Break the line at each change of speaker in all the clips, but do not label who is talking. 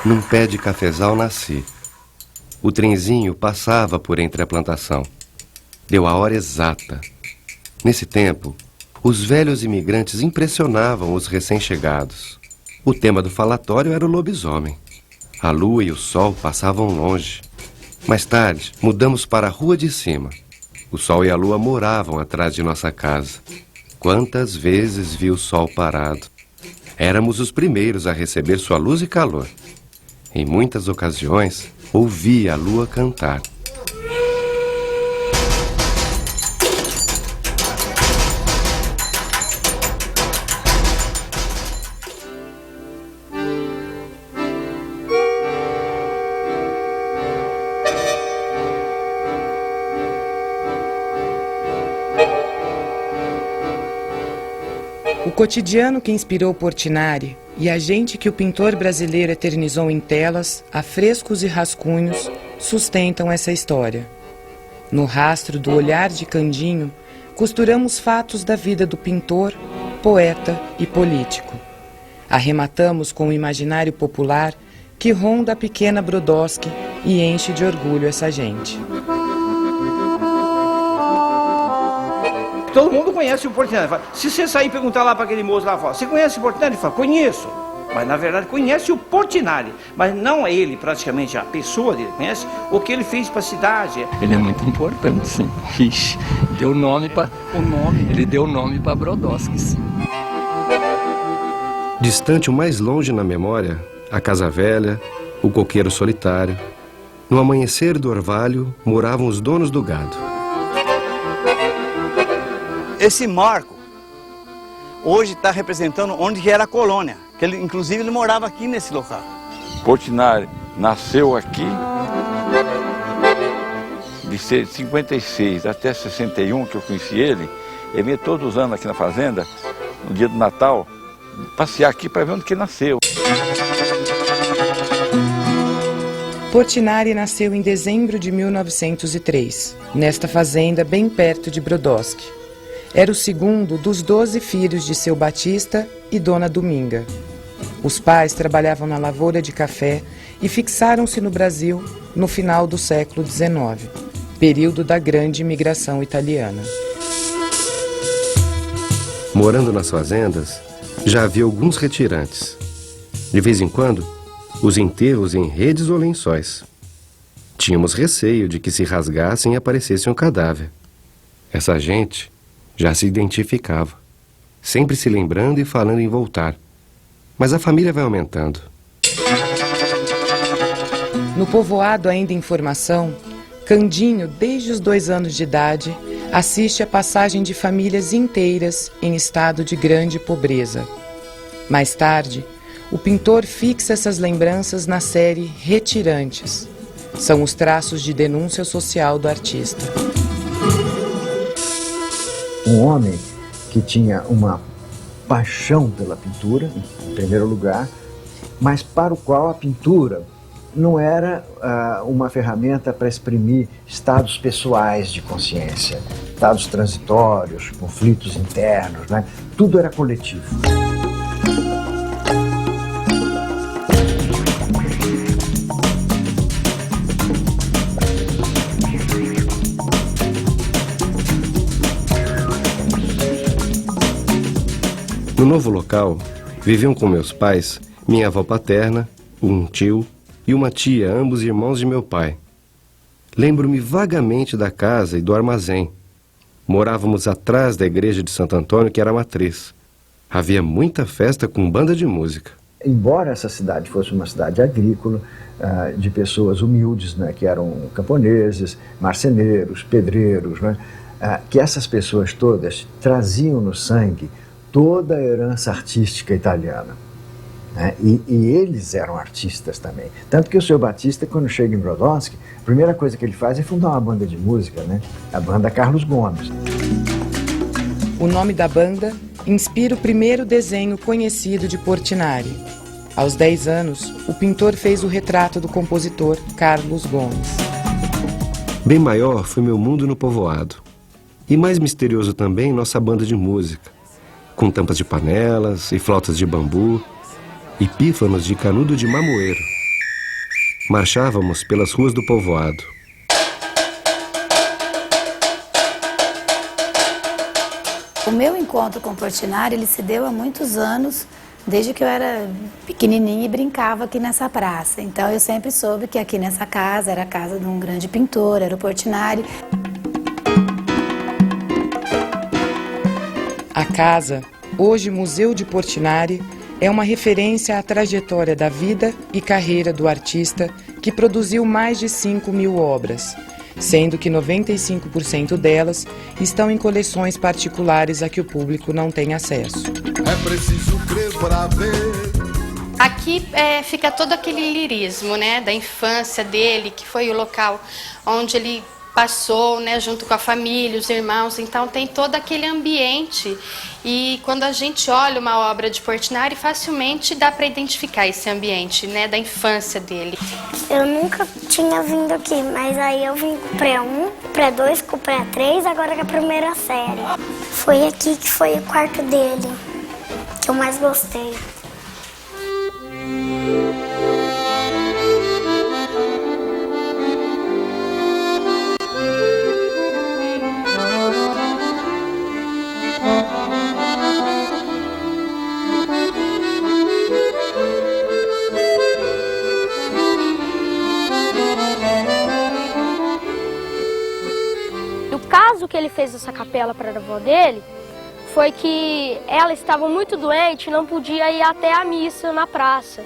Num pé de cafezal nasci. O trenzinho passava por entre a plantação. Deu a hora exata. Nesse tempo, os velhos imigrantes impressionavam os recém-chegados. O tema do falatório era o lobisomem. A lua e o sol passavam longe. Mais tarde, mudamos para a rua de cima. O sol e a lua moravam atrás de nossa casa. Quantas vezes vi o sol parado. Éramos os primeiros a receber sua luz e calor. Em muitas ocasiões, ouvi a lua cantar.
O cotidiano que inspirou Portinari e a gente que o pintor brasileiro eternizou em telas, afrescos e rascunhos, sustentam essa história. No rastro do olhar de Candinho, costuramos fatos da vida do pintor, poeta e político. Arrematamos com o imaginário popular que ronda a pequena Brodowski e enche de orgulho essa gente.
Todo mundo conhece o Portinari. Se você sair e perguntar lá para aquele moço lá fora, você conhece o Portinari? Ele fala, conheço. Mas na verdade conhece o Portinari. Mas não é ele, praticamente, a pessoa dele. Conhece o que ele fez para a cidade.
Ele é muito importante, sim. Ixi, deu nome para ele deu nome para Brodowski, sim.
Distante o mais longe na memória, a casa velha, o coqueiro solitário. No amanhecer do orvalho moravam os donos do gado.
Esse marco hoje está representando onde era a colônia, que ele, inclusive ele morava aqui nesse local.
Portinari nasceu aqui de 56 até 61, que eu conheci ele. Ele vinha todos os anos aqui na fazenda, no dia do Natal, passear aqui para ver onde que ele nasceu.
Portinari nasceu em dezembro de 1903, nesta fazenda bem perto de Brodowski. Era o segundo dos 12 filhos de seu Batista e Dona Dominga. Os pais trabalhavam na lavoura de café e fixaram-se no Brasil no final do século XIX, período da grande imigração italiana.
Morando nas fazendas, já havia alguns retirantes. De vez em quando, os enterros em redes ou lençóis. Tínhamos receio de que se rasgassem e aparecesse um cadáver. Essa gente já se identificava, sempre se lembrando e falando em voltar. Mas a família vai aumentando.
No povoado ainda em formação, Candinho, desde os 2 anos de idade, assiste a passagem de famílias inteiras em estado de grande pobreza. Mais tarde, o pintor fixa essas lembranças na série Retirantes. São os traços de denúncia social do artista.
Um homem que tinha uma paixão pela pintura, em primeiro lugar, mas para o qual a pintura não era uma ferramenta para exprimir estados pessoais de consciência, estados transitórios, conflitos internos, né? Tudo era coletivo.
No novo local, viviam com meus pais, minha avó paterna, um tio e uma tia, ambos irmãos de meu pai. Lembro-me vagamente da casa e do armazém. Morávamos atrás da igreja de Santo Antônio, que era a matriz. Havia muita festa com banda de música.
Embora essa cidade fosse uma cidade agrícola, de pessoas humildes, né, que eram camponeses, marceneiros, pedreiros, né, que essas pessoas todas traziam no sangue toda a herança artística italiana. Né? E eles eram artistas também. Tanto que o seu Batista, quando chega em Brodowski, a primeira coisa que ele faz é fundar uma banda de música, né? A banda Carlos Gomes.
O nome da banda inspira o primeiro desenho conhecido de Portinari. Aos 10 anos, o pintor fez o retrato do compositor Carlos Gomes.
Bem maior foi meu mundo no povoado. E mais misterioso também nossa banda de música, com tampas de panelas e flautas de bambu e pífanos de canudo de mamoeiro. Marchávamos pelas ruas do povoado.
O meu encontro com o Portinari, ele se deu há muitos anos, desde que eu era pequenininha e brincava aqui nessa praça. Então eu sempre soube que aqui nessa casa era a casa de um grande pintor, era o Portinari.
A casa, hoje Museu de Portinari, é uma referência à trajetória da vida e carreira do artista que produziu mais de 5.000 obras, sendo que 95% delas estão em coleções particulares a que o público não tem acesso.
É preciso crer para ver.
Aqui fica todo aquele lirismo, né, da infância dele, que foi o local onde ele passou, né, junto com a família, os irmãos. Então tem todo aquele ambiente, e quando a gente olha uma obra de Portinari, facilmente dá para identificar esse ambiente, né, da infância dele.
Eu nunca tinha vindo aqui, mas aí eu vim com o pré-1, pré-2, com o pré-3, agora com a primeira série. Foi aqui que foi o quarto dele, que eu mais gostei.
O caso que ele fez essa capela para a avó dele foi que ela estava muito doente e não podia ir até a missa na praça.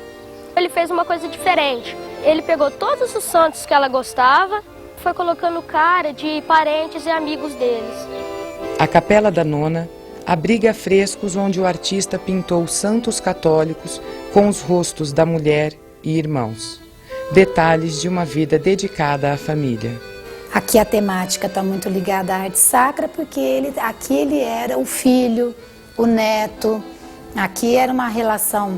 Ele fez uma coisa diferente. Ele pegou todos os santos que ela gostava, foi colocando cara de parentes e amigos deles.
A Capela da Nona abriga frescos onde o artista pintou santos católicos com os rostos da mulher e irmãos. Detalhes de uma vida dedicada à família.
Aqui a temática está muito ligada à arte sacra, porque aqui ele era o filho, o neto. Aqui era uma relação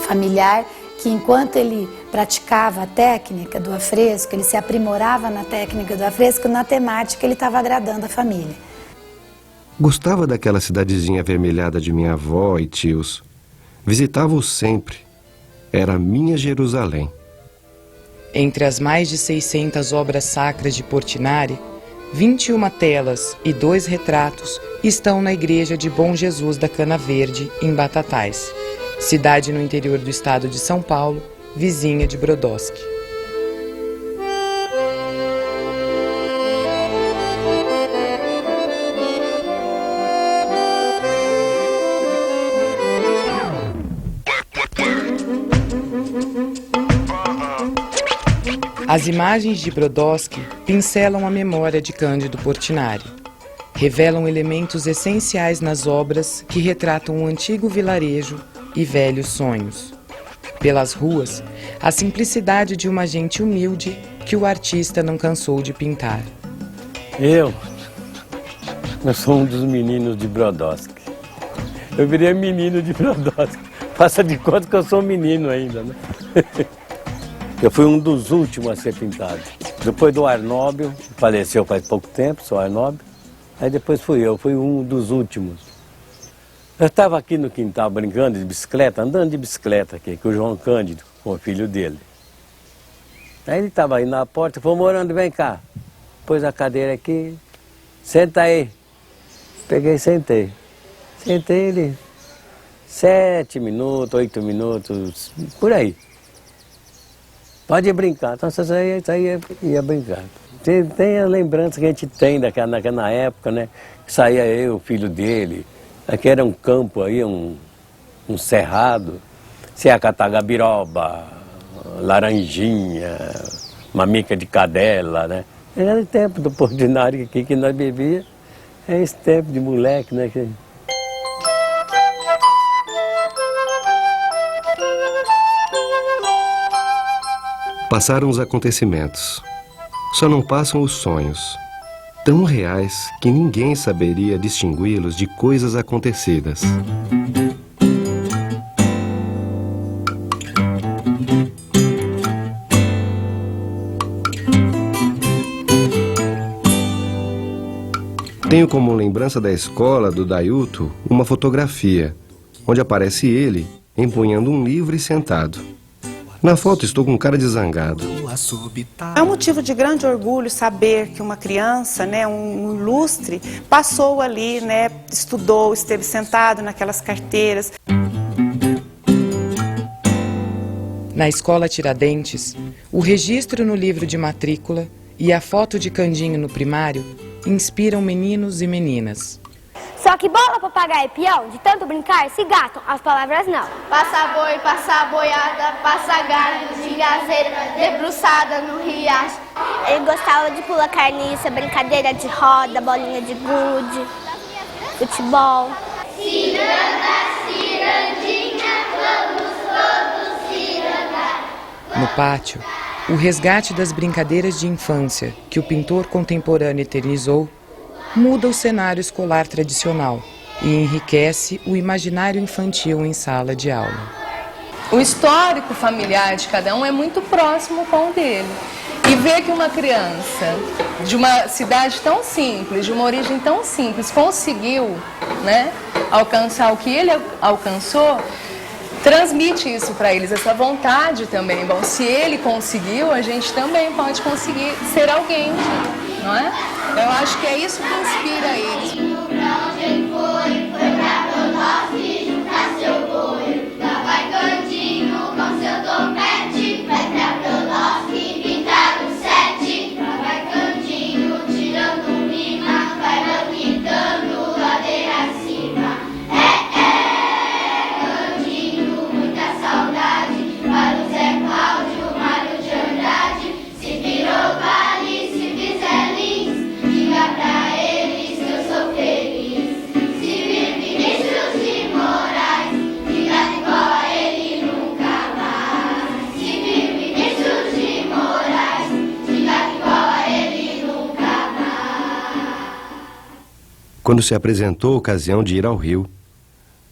familiar que, enquanto ele praticava a técnica do afresco, ele se aprimorava na técnica do afresco, na temática ele estava agradando a família.
Gostava daquela cidadezinha avermelhada de minha avó e tios. Visitava-os sempre. Era minha Jerusalém.
Entre as mais de 600 obras sacras de Portinari, 21 telas e 2 retratos estão na igreja de Bom Jesus da Cana Verde, em Batatais, cidade no interior do estado de São Paulo, vizinha de Brodowski. As imagens de Brodowski pincelam a memória de Cândido Portinari. Revelam elementos essenciais nas obras que retratam um antigo vilarejo e velhos sonhos. Pelas ruas, a simplicidade de uma gente humilde que o artista não cansou de pintar.
Eu sou um dos meninos de Brodowski. Eu virei menino de Brodowski. Faça de conta que eu sou um menino ainda, né? Eu fui um dos últimos a ser pintado. Depois do Arnóbio, faleceu faz pouco tempo, sou Arnóbio. Aí depois fui um dos últimos. Eu estava aqui no quintal brincando de bicicleta, andando de bicicleta aqui, com o João Cândido, com o filho dele. Aí ele estava aí na porta, falou: Morando, vem cá. Pôs a cadeira aqui, senta aí. Peguei e sentei. Sentei ele 7 minutos, 8 minutos, por aí. Pode brincar. Então você ia brincar. Tem a lembrança que a gente tem naquela época, né? Saía eu, o filho dele. Aqui era um campo aí, um cerrado. Você ia catar gabiroba, laranjinha, mamica de cadela, né? Era o tempo do Portinari aqui que nós bebíamos. É esse tempo de moleque, né?
Passaram os acontecimentos. Só não passam os sonhos, tão reais que ninguém saberia distingui-los de coisas acontecidas. Tenho como lembrança da escola do Dailton uma fotografia, onde aparece ele empunhando um livro e sentado. Na foto estou com cara de zangado.
É um motivo de grande orgulho saber que uma criança, né, um ilustre, passou ali, né, estudou, esteve sentado naquelas carteiras.
Na escola Tiradentes, o registro no livro de matrícula e a foto de Candinho no primário inspiram meninos e meninas.
Só que bola, papagaio e peão, de tanto brincar, se gatam, as palavras não.
Passa boi, passa boiada, passa galho de gazeira, debruçada no riacho.
Ele gostava de pular carniça, brincadeira de roda, bolinha de gude, futebol.
Ciranda, cirandinha, vamos todos cirandar.
No pátio, o resgate das brincadeiras de infância que o pintor contemporâneo eternizou muda o cenário escolar tradicional e enriquece o imaginário infantil em sala de aula.
O histórico familiar de cada um é muito próximo com o dele. E ver que uma criança de uma cidade tão simples, de uma origem tão simples, conseguiu, né, alcançar o que ele alcançou, transmite isso para eles, essa vontade também. Bom, se ele conseguiu, a gente também pode conseguir ser alguém, não é? Eu acho que é isso que inspira eles.
Pra onde ele foi pra Brodowski juntar seu boi. Lá vai Candinho com seu topete, vai pra Brodowski pintar o sete. Lá vai Candinho tirando rima, vai banquitando ladeira acima. Candinho, muita saudade para o Zé Cláudio, Mário de Andrade. Se virou vale, se fizer lins, diga pra eles que eu sou feliz. Se vir Vinícius de Moraes, diga que igual a ele nunca mais. Se vir Vinícius de Moraes, diga que igual a ele nunca mais.
Quando se apresentou a ocasião de ir ao Rio,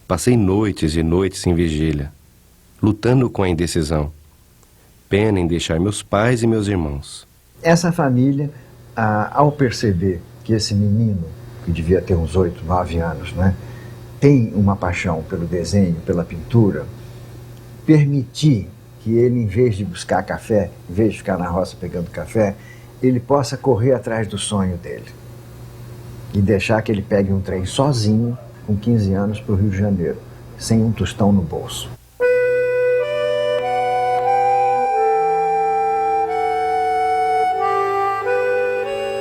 passei noites e noites em vigília, lutando com a indecisão. Pena em deixar meus pais e meus irmãos.
Essa família, ao perceber que esse menino, que devia ter uns 8, 9 anos, né, tem uma paixão pelo desenho, pela pintura, permitir que ele, em vez de buscar café, em vez de ficar na roça pegando café, ele possa correr atrás do sonho dele. E deixar que ele pegue um trem sozinho, com 15 anos, para o Rio de Janeiro, sem um tostão no bolso.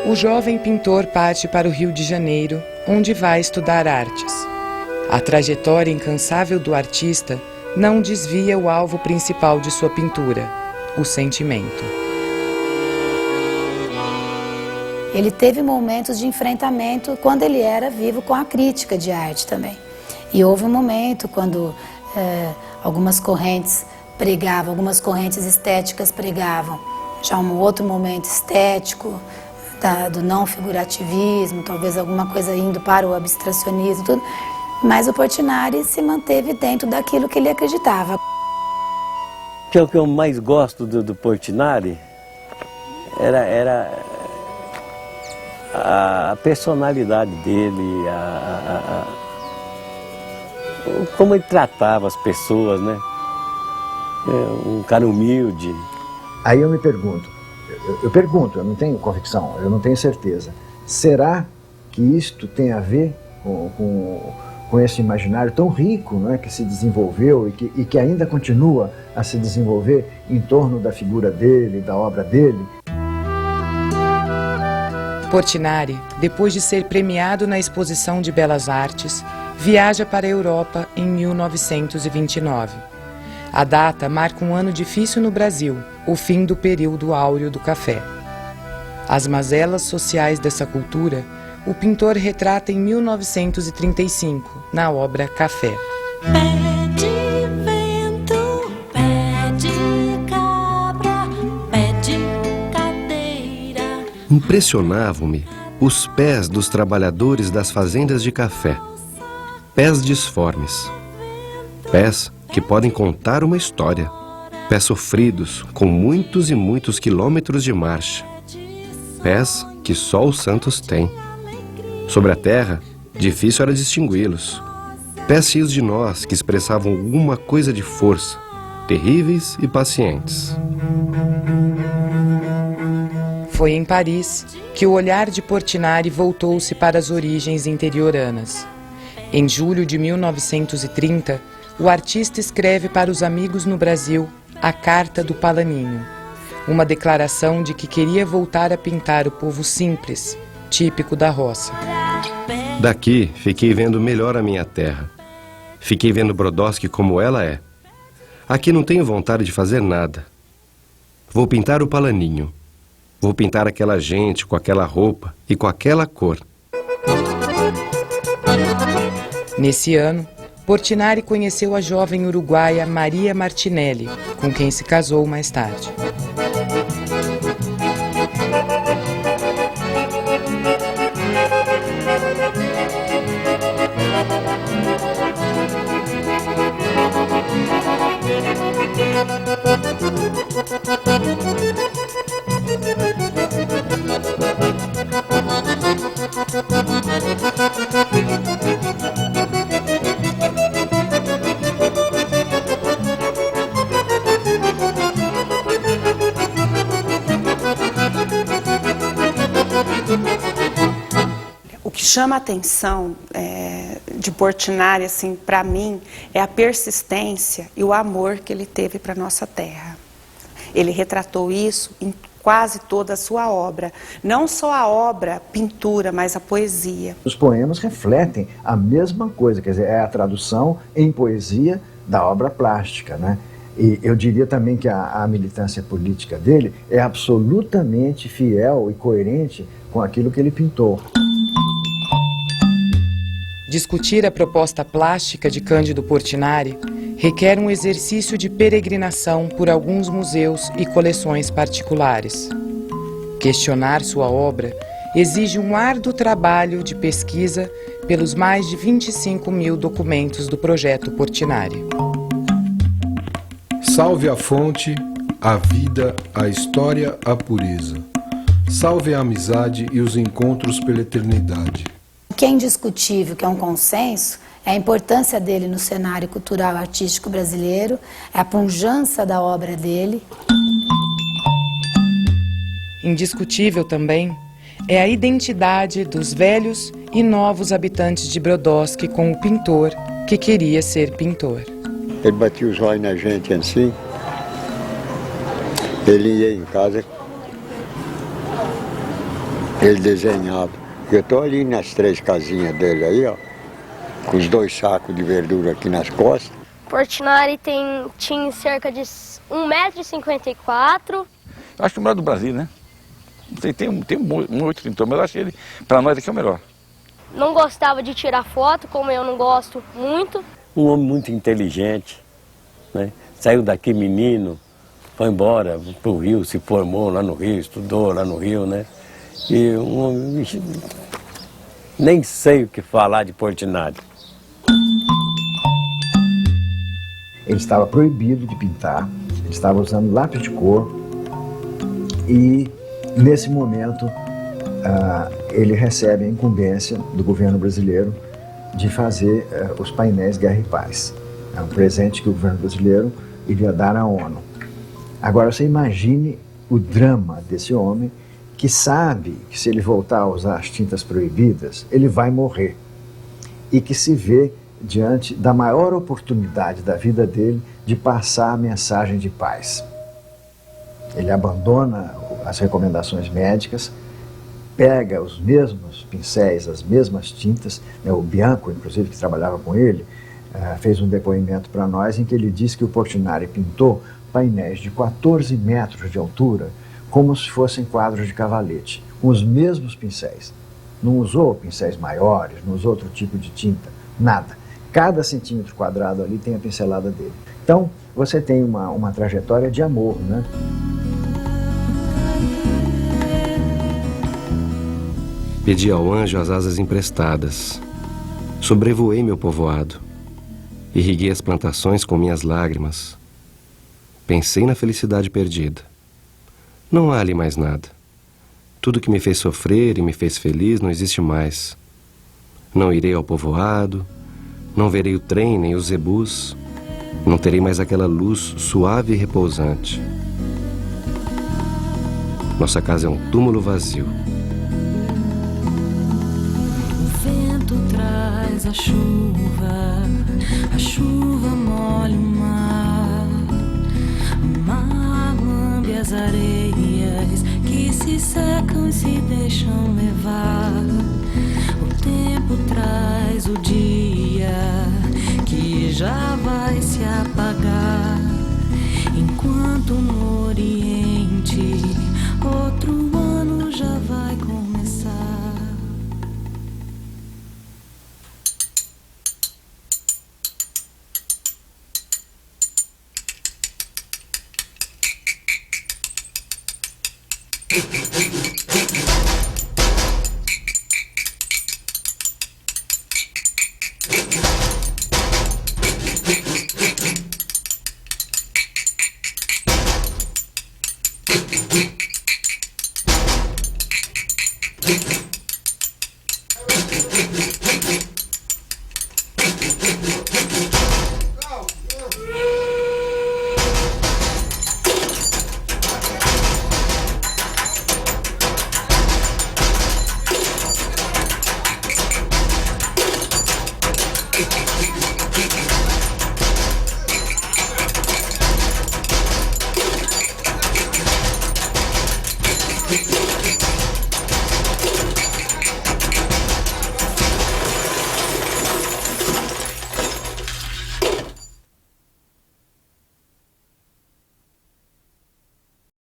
O jovem pintor parte para o Rio de Janeiro, onde vai estudar artes. A trajetória incansável do artista não desvia o alvo principal de sua pintura, o sentimento.
Ele teve momentos de enfrentamento quando ele era vivo com a crítica de arte também. E houve um momento quando algumas correntes pregavam, algumas correntes estéticas pregavam. Já um outro momento estético, do não figurativismo, talvez alguma coisa indo para o abstracionismo, tudo. Mas o Portinari se manteve dentro daquilo que ele acreditava.
O que eu mais gosto do Portinari era a personalidade dele, como ele tratava as pessoas, né? Um cara humilde.
Aí eu me pergunto, eu não tenho convicção, eu não tenho certeza. Será que isto tem a ver com esse imaginário tão rico, né, que se desenvolveu e que ainda continua a se desenvolver em torno da figura dele, da obra dele?
Portinari, depois de ser premiado na Exposição de Belas Artes, viaja para a Europa em 1929. A data marca um ano difícil no Brasil, o fim do período áureo do café. As mazelas sociais dessa cultura, o pintor retrata em 1935, na obra Café.
Pede vento, pede cabra, pede cadeira.
Impressionavam-me os pés dos trabalhadores das fazendas de café. Pés disformes. Pés que podem contar uma história. Pés sofridos, com muitos e muitos quilômetros de marcha. Pés que só os santos têm. Sobre a terra, difícil era distingui-los. Pés cheios de nós que expressavam alguma coisa de força, terríveis e pacientes.
Foi em Paris que o olhar de Portinari voltou-se para as origens interioranas. Em julho de 1930, o artista escreve para os amigos no Brasil a Carta do Palaninho, uma declaração de que queria voltar a pintar o povo simples, típico da roça.
Daqui, fiquei vendo melhor a minha terra. Fiquei vendo Brodowski como ela é. Aqui não tenho vontade de fazer nada. Vou pintar o Palaninho. Vou pintar aquela gente com aquela roupa e com aquela cor.
Nesse ano, Portinari conheceu a jovem uruguaia Maria Martinelli, com quem se casou mais tarde.
O que chama a atenção de Portinari, assim, para mim, é a persistência e o amor que ele teve para a nossa terra. Ele retratou isso em quase toda a sua obra. Não só a obra, pintura, mas a poesia.
Os poemas refletem a mesma coisa, quer dizer, é a tradução em poesia da obra plástica, né? E eu diria também que a militância política dele é absolutamente fiel e coerente com aquilo que ele pintou.
Discutir a proposta plástica de Cândido Portinari requer um exercício de peregrinação por alguns museus e coleções particulares. Questionar sua obra exige um árduo trabalho de pesquisa pelos mais de 25 mil documentos do projeto Portinari.
Salve a fonte, a vida, a história, a pureza. Salve a amizade e os encontros pela eternidade.
O que é indiscutível, que é um consenso, é a importância dele no cenário cultural e artístico brasileiro, é a pujança da obra dele.
Indiscutível também é a identidade dos velhos e novos habitantes de Brodowski com o pintor que queria ser pintor.
Ele batia os olhos na gente assim, ele ia em casa, ele desenhava. Eu estou ali nas 3 casinhas dele aí, ó, com os 2 sacos de verdura aqui nas costas.
Portinari tinha cerca de 1,54 m.
Eu acho que o melhor do Brasil, né? Tem um outro pintor, mas eu acho que ele, para nós, aqui é o melhor.
Não gostava de tirar foto, como eu não gosto muito.
Um homem muito inteligente, né? Saiu daqui menino, foi embora para o Rio, se formou lá no Rio, estudou lá no Rio, né? E um homem, nem sei o que falar de Portinari.
Ele estava proibido de pintar, ele estava usando lápis de cor e, nesse momento, ele recebe a incumbência do governo brasileiro de fazer os painéis Guerra e Paz. É um presente que o governo brasileiro iria dar à ONU. Agora, você imagine o drama desse homem que sabe que se ele voltar a usar as tintas proibidas, ele vai morrer. E que se vê diante da maior oportunidade da vida dele de passar a mensagem de paz. Ele abandona as recomendações médicas, pega os mesmos pincéis, as mesmas tintas, né, o Bianco, inclusive, que trabalhava com ele, fez um depoimento para nós em que ele disse que o Portinari pintou painéis de 14 metros de altura, como se fossem quadros de cavalete, com os mesmos pincéis. Não usou pincéis maiores, não usou outro tipo de tinta, nada. Cada centímetro quadrado ali tem a pincelada dele. Então, você tem uma trajetória de amor, né?
Pedi ao anjo as asas emprestadas. Sobrevoei meu povoado. Irriguei as plantações com minhas lágrimas. Pensei na felicidade perdida. Não há ali mais nada. Tudo que me fez sofrer e me fez feliz não existe mais. Não irei ao povoado, não verei o trem nem os zebus. Não terei mais aquela luz suave e repousante. Nossa casa é um túmulo vazio.
O vento traz a chuva molha o mar lambe as areias que se secam e se deixam levar. O tempo traz o dia que já vai se apagar, enquanto no Oriente outro ano já vai começar.